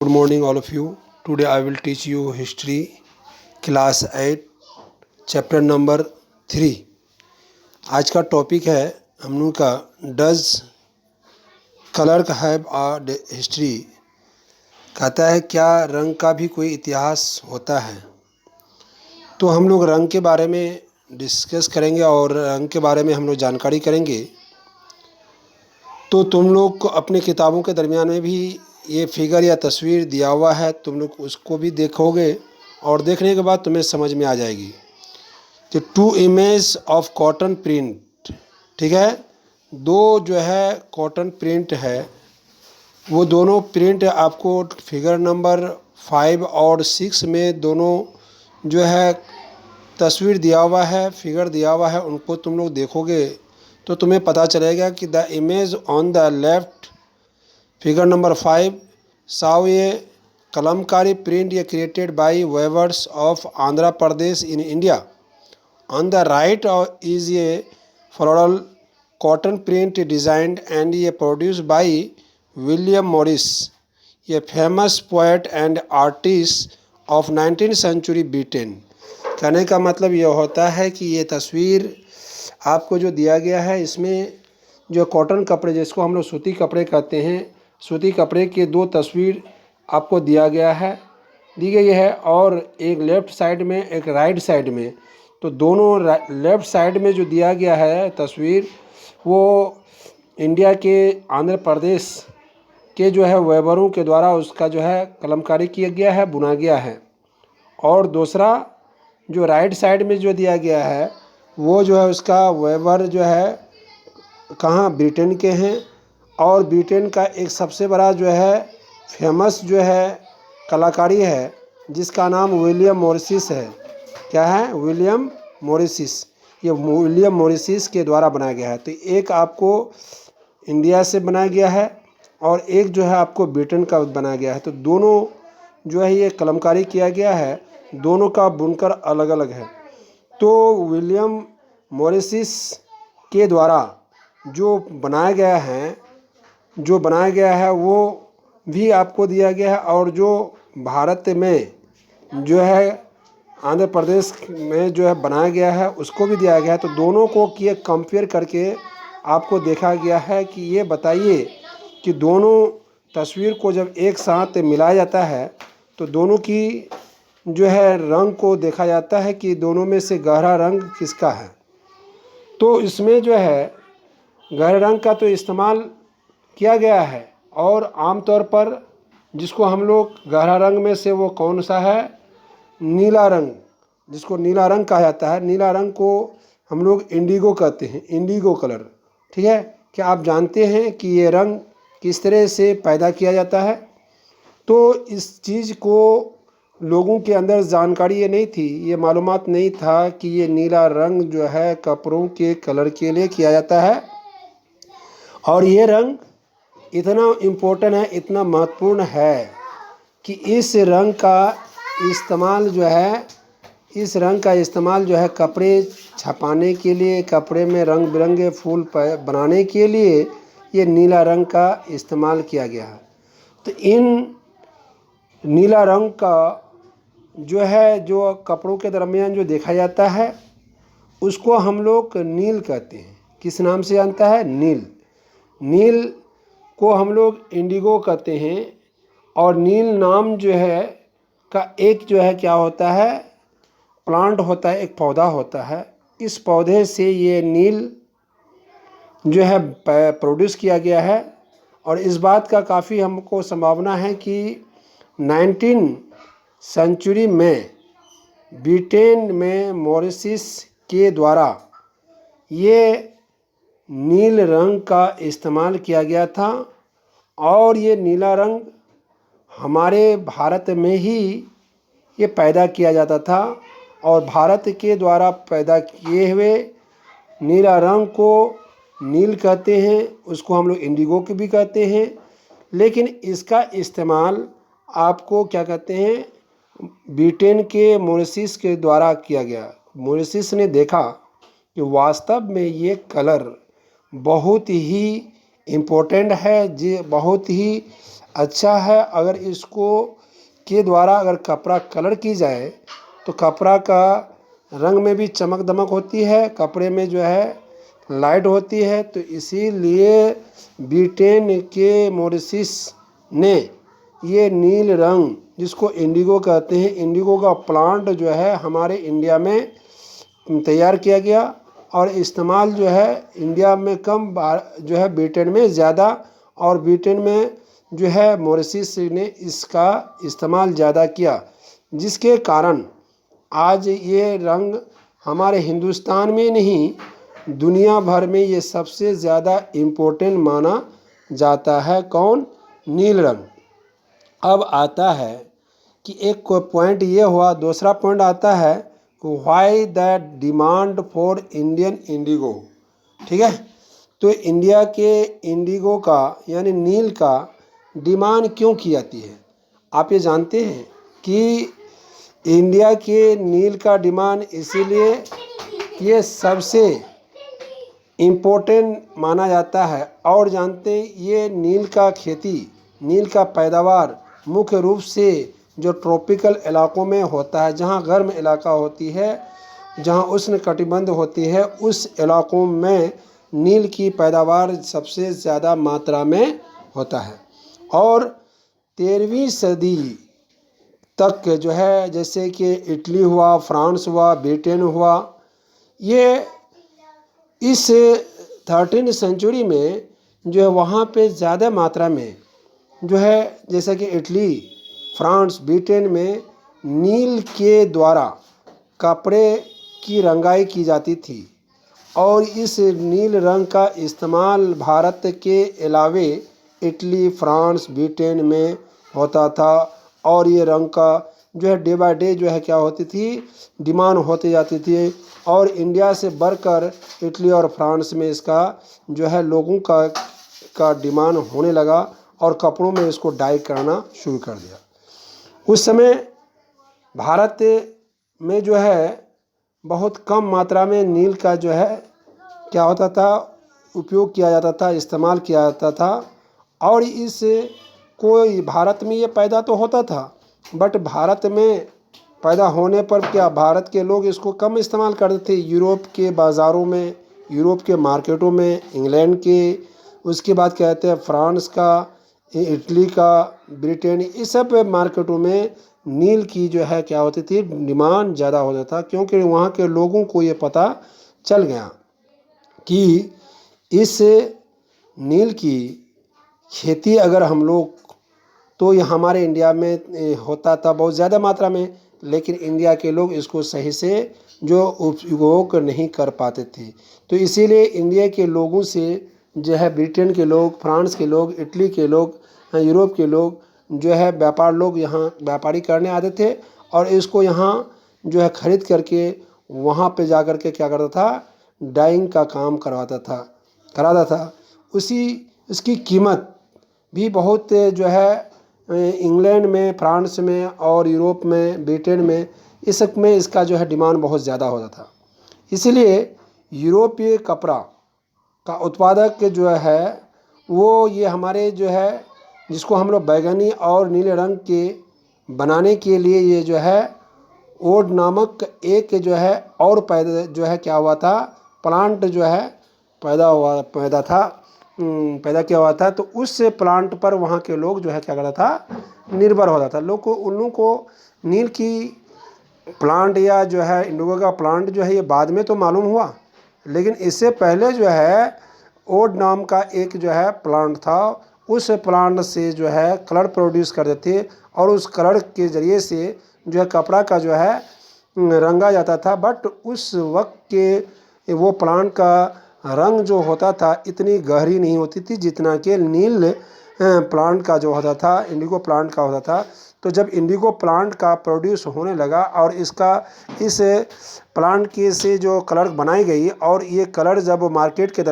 Good morning, all of you. Today I will teach you history, class 8, chapter number 3. आज का topic है हम लोग का does colour have a history. कहता है क्या रंग का भी कोई इतिहास होता है। तो हम लोग रंग के बारे में डिस्कस करेंगे और रंग के बारे में हम लोग जानकारी करेंगे। तो तुम लोग को अपने किताबों के दरमियान में भी ये फिगर या तस्वीर दिया हुआ है, तुम लोग उसको भी देखोगे और देखने के बाद तुम्हें समझ में आ जाएगी। तो 2 इमेज ऑफ कॉटन प्रिंट, ठीक है, दो जो है कॉटन प्रिंट है, वो दोनों प्रिंट आपको फिगर नंबर 5 और 6 में दोनों जो है तस्वीर दिया हुआ है, फिगर दिया हुआ है, उनको तुम लोग देखोगे तो तुम्हें पता चलेगा कि the image on the left figure number 5 saw a Kalamkari print ये created by weavers of Andhra Pradesh in India. On the right is a floral cotton print designed and ये प्रोड्यूस बाई विलियम मॉरिस, ये famous poet and artist of 19th century Britain. कहने का मतलब ये होता है कि ये तस्वीर आपको जो दिया गया है, इसमें जो कॉटन कपड़े जिसको हम लोग सूती कपड़े कहते हैं, सूती कपड़े के दो तस्वीर आपको दिया गया है, दी गई है, और एक लेफ़्ट साइड में एक राइट साइड में। तो दोनों लेफ़्ट साइड में जो दिया गया है तस्वीर, वो इंडिया के आंध्र प्रदेश के जो है वेबरों के द्वारा उसका जो है कलमकारी किया गया है, बुना गया है। और दूसरा जो राइट साइड में जो दिया गया है वो जो है उसका वेबर जो है कहाँ, ब्रिटेन के हैं। और ब्रिटेन का एक सबसे बड़ा जो है फेमस जो है कलाकारी है जिसका नाम विलियम मॉरिस है। क्या है? William Morris. ये विलियम मॉरिस के द्वारा बनाया गया है। तो एक आपको इंडिया से बनाया गया है और एक जो है आपको ब्रिटेन का बनाया गया है। तो दोनों जो है ये कलमकारी किया गया है, दोनों का बुनकर अलग अलग है। तो विलियम मॉरिस के द्वारा जो बनाया गया है वो भी आपको दिया गया है, और जो भारत में जो है आंध्र प्रदेश में जो है बनाया गया है उसको भी दिया गया है। तो दोनों को किए कंपेयर करके आपको देखा गया है कि ये बताइए कि दोनों तस्वीर को जब एक साथ मिलाया जाता है तो दोनों की जो है रंग को देखा जाता है कि दोनों में से गहरा रंग किसका है। तो इसमें जो है गहरे रंग का तो इस्तेमाल किया गया है, और आमतौर पर जिसको हम लोग गहरा रंग में से वो कौन सा है, नीला रंग, जिसको नीला रंग कहा जाता है। नीला रंग को हम लोग इंडिगो कहते हैं, इंडिगो कलर, ठीक है। क्या आप जानते हैं कि ये रंग किस तरह से पैदा किया जाता है? तो इस चीज़ को लोगों के अंदर जानकारी ये नहीं थी, ये मालूमात नहीं था कि ये नीला रंग जो है कपड़ों के कलर के लिए किया जाता है। और ये रंग इतना इम्पोर्टेंट है, इतना महत्वपूर्ण है कि इस रंग का इस्तेमाल जो है कपड़े छपाने के लिए, कपड़े में रंग बिरंगे फूल बनाने के लिए ये नीला रंग का इस्तेमाल किया गया है। तो इन नीला रंग का जो है जो कपड़ों के दरमियान जो देखा जाता है उसको हम लोग नील कहते हैं। किस नाम से जानता है? नील। नील को हम लोग इंडिगो कहते हैं। और नील नाम जो है का एक जो है क्या होता है, प्लांट होता है, एक पौधा होता है। इस पौधे से ये नील जो है प्रोड्यूस किया गया है। और इस बात का काफ़ी हमको संभावना है कि 19th सेंचुरी में ब्रिटेन में मॉरिस के द्वारा ये नील रंग का इस्तेमाल किया गया था। और ये नीला रंग हमारे भारत में ही ये पैदा किया जाता था, और भारत के द्वारा पैदा किए हुए नीला रंग को नील कहते हैं, उसको हम लोग इंडिगो के भी कहते हैं। लेकिन इसका इस्तेमाल आपको क्या कहते हैं, ब्रिटेन के मॉरिस के द्वारा किया गया। मॉरिस ने देखा कि वास्तव में ये कलर बहुत ही इम्पोर्टेंट है जी, बहुत ही अच्छा है। अगर इसको के द्वारा अगर कपड़ा कलर की जाए तो कपड़ा का रंग में भी चमक दमक होती है, कपड़े में जो है लाइट होती है। तो इसीलिए ब्रिटेन के मॉरिस ने ये नील रंग जिसको इंडिगो कहते हैं, इंडिगो का प्लांट जो है हमारे इंडिया में तैयार किया गया और इस्तेमाल जो है इंडिया में कम, जो है ब्रिटेन में ज़्यादा, और ब्रिटेन में जो है मॉरिस ने इसका इस्तेमाल ज़्यादा किया, जिसके कारण आज ये रंग हमारे हिंदुस्तान में नहीं दुनिया भर में ये सबसे ज़्यादा इम्पोर्टेंट माना जाता है। कौन? नील रंग। अब आता है कि एक पॉइंट ये हुआ, दूसरा पॉइंट आता है why the demand for Indian Indigo. ठीक है, तो इंडिया के इंडिगो का यानी नील का डिमांड क्यों की जाती है? आप ये जानते हैं कि इंडिया के नील का डिमांड इसीलिए ये सबसे इम्पोर्टेंट माना जाता है। और जानते हैं ये नील का खेती, नील का पैदावार मुख्य रूप से जो ट्रॉपिकल इलाकों में होता है, जहाँ गर्म इलाका होती है, जहाँ उष्ण कटिबंध होती है, उस इलाकों में नील की पैदावार सबसे ज़्यादा मात्रा में होता है। और 13वीं सदी तक जो है, जैसे कि इटली हुआ, फ्रांस हुआ, ब्रिटेन हुआ, ये इस 13वीं सेंचुरी में जो है वहाँ पे ज़्यादा मात्रा में जो है, जैसे कि इटली, फ्रांस, ब्रिटेन में नील के द्वारा कपड़े की रंगाई की जाती थी। और इस नील रंग का इस्तेमाल भारत के अलावे इटली, फ्रांस, ब्रिटेन में होता था। और ये रंग का जो है डे बाय डे जो है क्या होती थी, डिमांड होती जाती थी। और इंडिया से बढ़कर इटली और फ्रांस में इसका जो है लोगों का डिमांड होने लगा और कपड़ों में इसको डाई करना शुरू कर दिया। उस समय भारत में जो है बहुत कम मात्रा में नील का जो है क्या होता था, उपयोग किया जाता था, इस्तेमाल किया जाता था। और इस कोई भारत में ये पैदा तो होता था, बट भारत में पैदा होने पर क्या भारत के लोग इसको कम इस्तेमाल करते थे। यूरोप के बाज़ारों में, यूरोप के मार्केटों में, इंग्लैंड के, उसके बाद कहते हैं फ्रांस का, इटली का, ब्रिटेन, इस सब मार्केटों में नील की जो है क्या होती थी, डिमांड ज़्यादा होता था। क्योंकि वहाँ के लोगों को ये पता चल गया कि इस नील की खेती अगर हम लोग, तो ये हमारे इंडिया में होता था बहुत ज़्यादा मात्रा में, लेकिन इंडिया के लोग इसको सही से जो उपयोग नहीं कर पाते थे। तो इसीलिए इंडिया के लोगों से जो है ब्रिटेन के लोग, फ्रांस के लोग, इटली के लोग, यूरोप के लोग जो है व्यापार लोग यहाँ व्यापारी करने आते थे और इसको यहाँ जो है खरीद करके वहाँ पे जा कर के क्या करता था, डाइंग का काम कराता था। इसकी कीमत भी बहुत जो है इंग्लैंड में, फ्रांस में और यूरोप में, ब्रिटेन में, इस सब में इसका जो है डिमांड बहुत ज़्यादा होता था। इसलिए यूरोपीय कपड़ा का उत्पादक जो है वो ये हमारे जो है जिसको हम लोग बैगनी और नीले रंग के बनाने के लिए ये जो है ओड नामक एक जो है और पैदा जो है क्या हुआ था, प्लांट जो है पैदा किया हुआ था। तो उस प्लांट पर वहाँ के लोग जो है क्या करता था, निर्भर होता था। उन लोगों को नील की प्लांट या जो है इंडिगो का प्लांट जो है ये बाद में तो मालूम हुआ, लेकिन इससे पहले जो है ओड नाम का एक जो है प्लांट था, उस प्लांट से जो है कलर प्रोड्यूस करते थे और उस कलर के ज़रिए से जो है कपड़ा का जो है रंगा जाता था। बट उस वक्त के वो प्लांट का रंग जो होता था इतनी गहरी नहीं होती थी जितना कि नील प्लांट का जो होता था, इंडिगो प्लांट का होता था। तो जब इंडिगो प्लांट का प्रोड्यूस होने लगा और इस प्लांट के से जो कलर बनाई गई और ये कलर जब मार्केट के